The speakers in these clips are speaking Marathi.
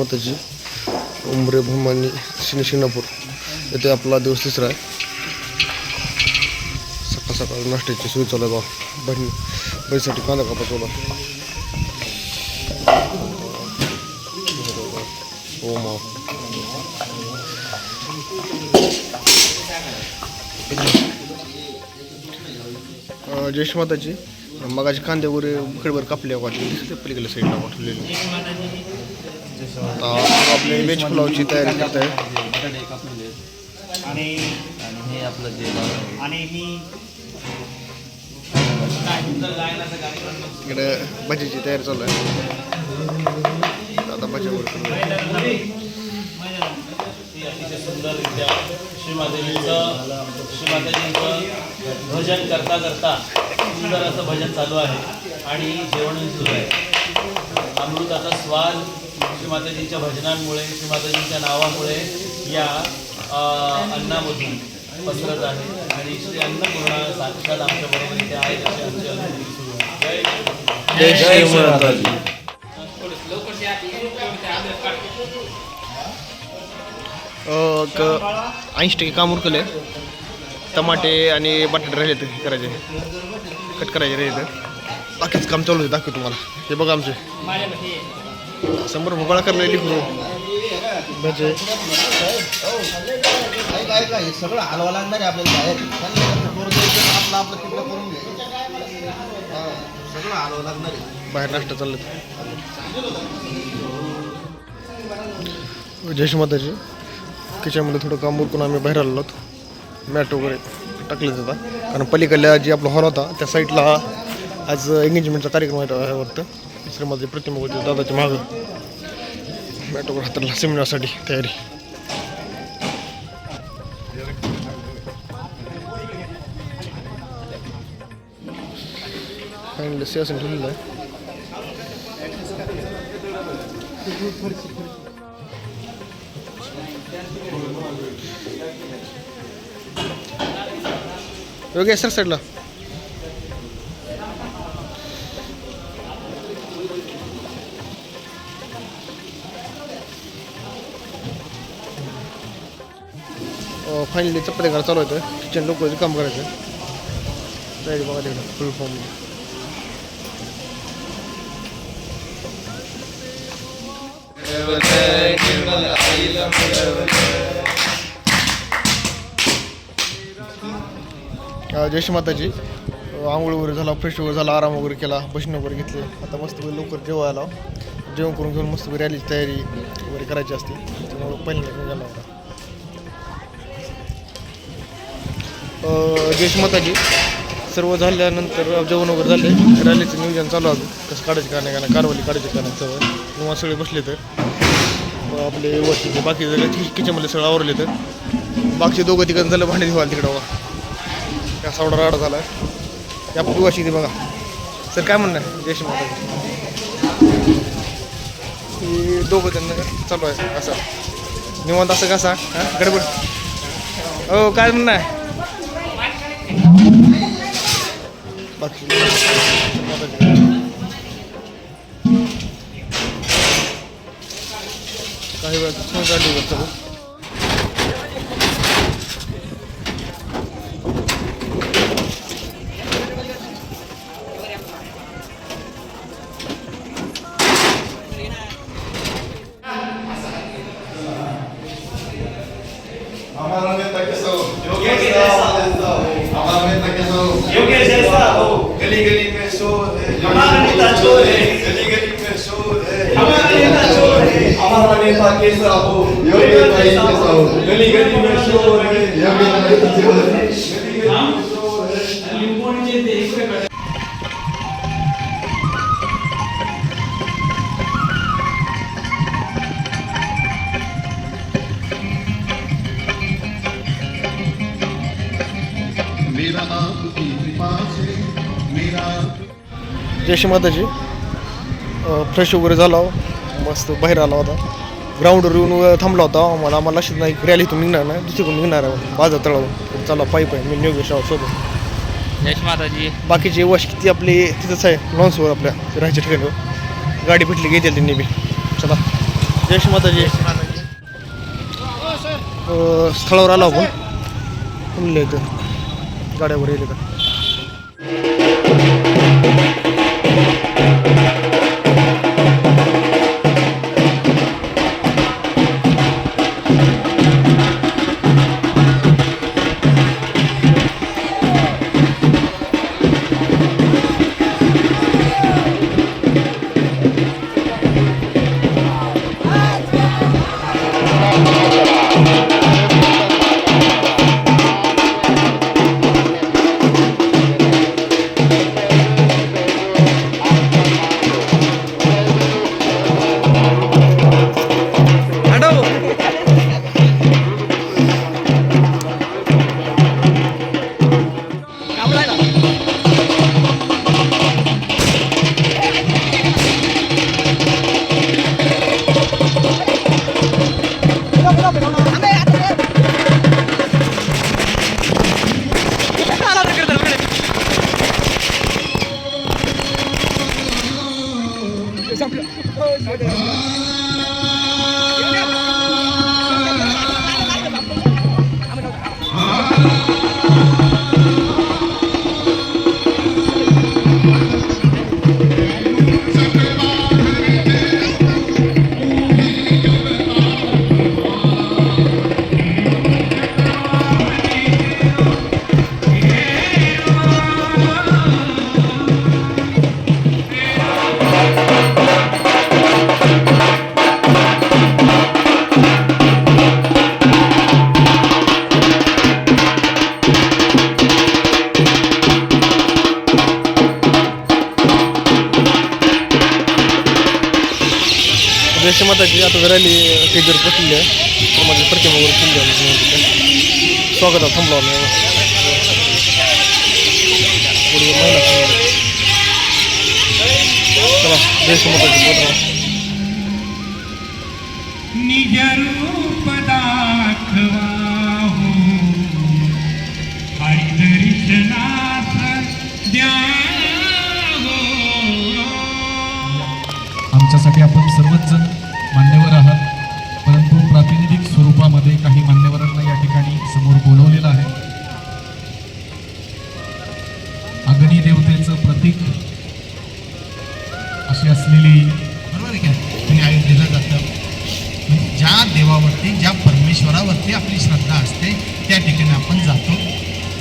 माताजी उमरे भूमानी शिंगणापूर येथे आपला दिवस तिसरा आहे. सकाळ सकाळ नाश्त्याची सोय चालू आहे बा. बहिणीसाठी कांदा कापा चालू आहे. हो मग जयेश माताजी मगाची कांदे वगैरे उकडवर कापले वाटले पलीकडे साईडला वाटलेले. आता आपले व्हेज पुलावची तयारी करत आहे. हे आपलं जेवण आणि इकडे भजीची तयारी चालू आहे. आता भजी वगैरे अतिशय सुंदररित्या श्रीमाताजींचं भजन करता करता सुंदर असं भजन चालू आहे आणि जेवणही सुरू आहे. अमृताचा स्वाद श्रीमाताजींच्या भजनांमुळे श्रीमाताजींच्या नावामुळे या अन्नामधून पसरत आहे आणि श्री अन्नपूर्णा साक्षात आमच्या बरोबर इथे आहेत असे आमचे अनुभूती सुरू आहे. जय जय माताजी. 80% काम उरकले. टमाटे आणि बटाटे राहिले ते करायचे, कट करायचे राहिले. बाकीच काम चालू आहे. दाखवतो तुम्हाला. हे बघा आमचे 100 भोपळा करले लिखू भजे. सगळं हलवा लागणार आहे आपल्याला बाहेर. आपलं आपलं तिकडं करून घे. सगळं हलवा लागणार आहे. बाहेर नाश्ता चाललं. जयेश माताजी किचनमध्ये थोडं काम उरकून आम्ही बाहेर आलो आहोत. मॅट वगैरे टाकले होता कारण पलीकडल्या जी आपला हॉल होता त्या साईडला आज एंगेजमेंटचा कार्यक्रम आहे वाटतं. श्रीमाताजी प्रतिमा होती दादाच्या मागं. मॅट वगैरे हाताला सेमिनारसाठी तयारी. फायनली सिंहासन ठेवलेलं आहे. योग्य सर साईडला फायनली चपाती घरा चालू होतं. किचन लोकांचं काम करायचं. तयारी बघा तिकडं फुल फॉर्म. जयेश माताजी आंघोळ वगैरे झाला, फ्रेश वगैरे झाला, आराम वगैरे केला, बसणं वगैरे घेतले. आता मस्त लवकर जेवायला जेवण करून घेऊन मस्त रॅलीची तयारी वगैरे करायची असते. त्यामुळे पहिल्यांदा निघाला होता. जयेश माताजी सर्व झाल्यानंतर जेवण वगैरे झाले. रॅलीचं नियोजन चालू आहे. कसं काढायचं का नाही, कारवाली काढायची का नाही सगळं किंवा सगळे बसले तर आपले वरती बाकी सगळे किचनमध्ये सगळं आवरले तर बाकीचे दोघं तिकडं झालं भांडे धुवायला तिकडं बघा. असा एवढा राडा झाला आहे. त्या पिवाशी ते बघा. सर काय म्हणणं आहे जयेश माताजी? हे दोघं त्यांना चालू आहे असं निवांत असं कसा हां गडबड. हो काय म्हणणं आहे बाकी काही वेळा गाडी करतो. हमारा नेता कैसा हो? योगेश जैसा हो. गली गली में शोर है. हमारा नेता चोर है. गली गली में शोर है. हमारा नेता चोर है. हमारा नेता कैसा हो? योगेश जैसा हो. गली गली में शोर है. योगेश जैसा हो. गली गली में शोर है. लिंबोडीचे ते इकडे जयेश माताजी फ्रेश वगैरे झाला. मस्त बाहेर आला होता. ग्राउंडवर येऊन थांबला होता. आम्हाला लक्षात नाही रॅली इथून निघणार नाही, दुसरीकडून निघणार आहे बाजार तळावर. चला पाईप आहे. मी योगेश सोबत. जयेश माताजी. बाकीचे वश किती आपले तिथंच आहे लॉन्सवर आपल्या राहायच्या ठिकाणी. गाडी भेटली घेतील त्यांनी बी. चला. जय श्री माताजी. स्थळावर आलो आपण म्हणलं इथं गाड्यावर येईल का. जय माताजी. आता रॅली स्टेजवर पोचलेली आहे. तर माझी प्रतिमा वगैरे फुलली आहे. स्वागताला थांबलो आम्ही. पुढे महिला चला जय माताजी. निज रूप दाखवा हो हरी दर्शनाथ द्या हो. आमच्यासाठी आपण सर्वच जण मान्यवर आहात, परंतु प्रातिनिधिक स्वरूपामध्ये काही मान्यवरांना या ठिकाणी समोर बोलवलेलं आहे. अग्नी देवतेचं प्रतीक अशी असलेली बरोबर आहे का तुम्ही आयुष दिलं जातं. म्हणजे ज्या देवावरती ज्या परमेश्वरावरती आपली श्रद्धा असते त्या ठिकाणी आपण जातो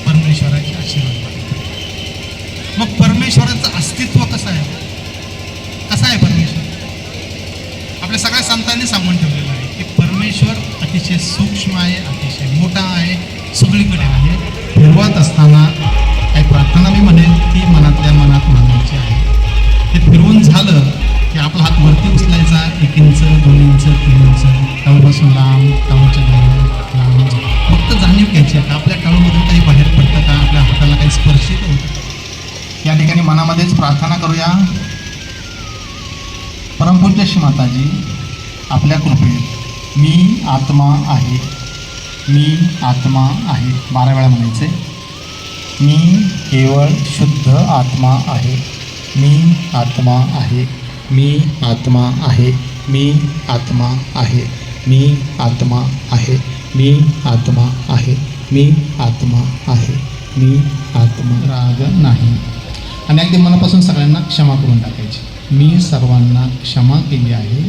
परमेश्वराचे आशीर्वाद मागतो. मग परमेश्वराचं अस्तित्व कसं आहे, कसं आहे परमेश्वर? आपल्या सगळ्या संतांनी सांगून ठेवलेलं आहे की परमेश्वर अतिशय सूक्ष्म आहे, अतिशय मोठा आहे, सगळीकडे आहे. फिरवत असताना काही प्रार्थना मी म्हणेन ती मनातल्या मनात मानायची आहे. ते फिरवून झालं की आपला हात वरती उचलायचा, 1 इंच 2 इंच 3 इंच टाळूपासून लांब, टाळूच्या लांब. फक्त जाणीव घ्यायची आहे का आपल्या टाळूमधून काही बाहेर पडतं का, आपल्या हाताला काही स्पर्शित होतं का. या ठिकाणी मनामध्येच प्रार्थना करूया. परमपूज्य श्री माताजी, आपल्या कृपेत मी आत्मा आहे, मी आत्मा आहे 12 वेळा म्हणायचे. मी केवळ शुद्ध आत्मा आहे, मी आत्मा आहे, मी आत्मा आहे, मी आत्मा आहे, मी आत्मा आहे, मी आत्मा आहे, मी आत्मा आहे, मी आत्मा. राग नाही. आणि अगदी मनापासून सगळ्यांना क्षमा करून टाकायची. मी सर्वांना क्षमा केली आहे,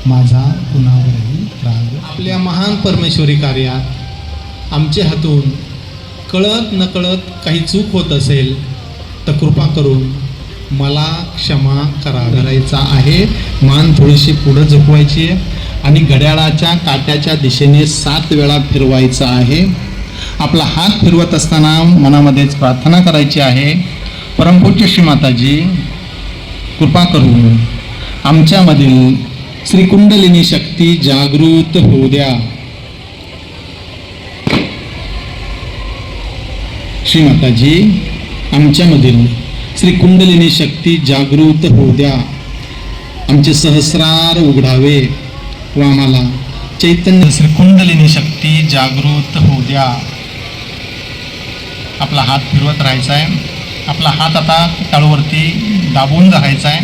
माझा कुणावरही राग. आपल्या महान परमेश्वरी कार्यात आमच्या हातून कळत नकळत काही चूक होत असेल तर कृपा करून मला क्षमा करायचा आहे. मान थोडीशी पुढं झुकवायची आहे आणि घड्याळाच्या काट्याच्या दिशेने 7 वेळा फिरवायचा आहे. आपला हात फिरवत असताना मनामध्येच प्रार्थना करायची आहे. परमपूज्य श्री माताजी, कृपा करून आमच्यामधील श्री कुंडलिनी शक्ती जागृत होऊ द्या. श्री माताजी, आमच्यामधील श्री कुंडलिनी शक्ती जागृत होऊ द्या. आमचे सहस्रार उघडावे व आम्हाला चैतन्य. श्री कुंडलिनी शक्ती जागृत होऊ द्या. आपला हात फिरवत राहायचा आहे. आपला हात आता टाळूवरती दाबून राहायचा आहे.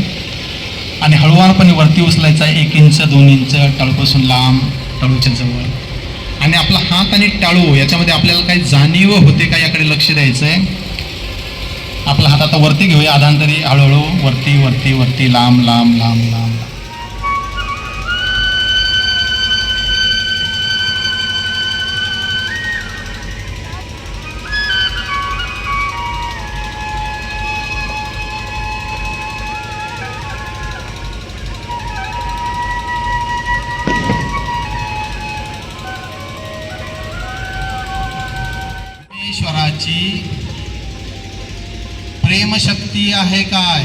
आणि हळूवारपणे वरती उचलायचा 1 इंच 2 इंच टाळूपासून लांब, टाळूच्या जवळ. आणि आपला हात आणि टाळू याच्यामध्ये आपल्याला काही जाणीव होते का याकडे लक्ष द्यायचं आहे. आपला हात आता वरती घेऊया आधांतरी, हळूहळू वरती वरती वरती लांब लांब लांब लांब. परमेश्वराची प्रेमशक्ती आहे काय.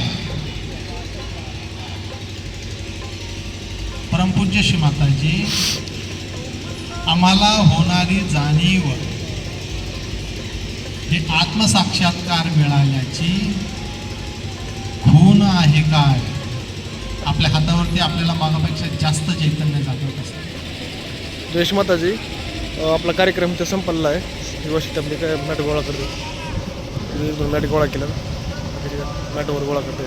परमपूज्य श्री माताजी, आम्हाला होणारी जाणीव हे आत्मसाक्षात्कार मिळाल्याची खूण आहे काय. आपल्या हातावरती आपल्याला मागापेक्षा जास्त चैतन्य जागवत असतं. जय श्री माताजी. आपला कार्यक्रम इथं संपलेला आहे. व्यवस्थित आपली काय मॅट गोळा करते, मॅट गोळा केला मॅटवर गोळा करते.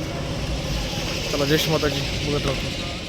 चला जय श्री माताजी, बघत राहतो.